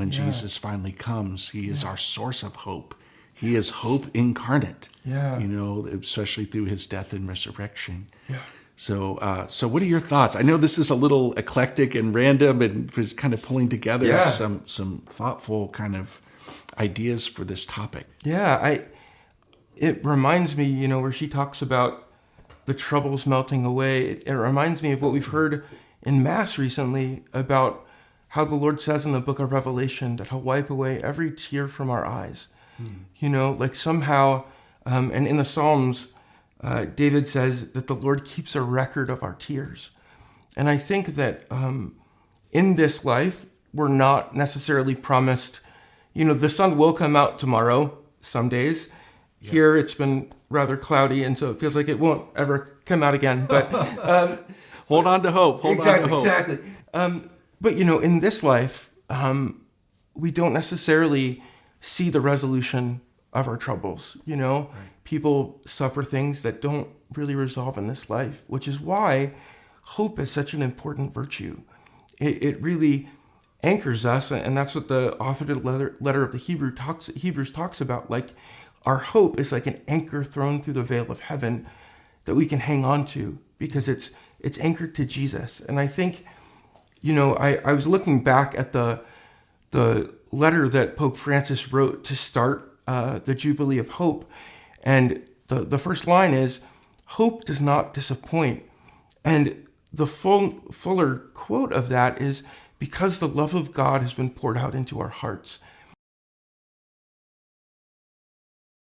when Jesus finally comes. He is our source of hope. He is hope incarnate, especially through his death and resurrection. Yeah. So what are your thoughts? I know this is a little eclectic and random and was kind of pulling together some thoughtful kind of ideas for this topic. Yeah, it reminds me, where she talks about the troubles melting away. It reminds me of what we've heard in Mass recently about how the Lord says in the book of Revelation that he'll wipe away every tear from our eyes. Like somehow, and in the Psalms, David says that the Lord keeps a record of our tears. And I think that in this life, we're not necessarily promised, the sun will come out tomorrow, some days. Yeah. Here it's been rather cloudy, and so it feels like it won't ever come out again. But hold on to hope. Exactly. But, in this life, we don't necessarily see the resolution of our troubles. Right. People suffer things that don't really resolve in this life, which is why hope is such an important virtue. It really anchors us, and that's what the author of the letter of the Hebrews talks about. Like, our hope is like an anchor thrown through the veil of heaven that we can hang on to because it's anchored to Jesus. And I think, I was looking back at the letter that Pope Francis wrote to start the Jubilee of Hope. And the first line is, "Hope does not disappoint." And the fuller quote of that is, "Because the love of God has been poured out into our hearts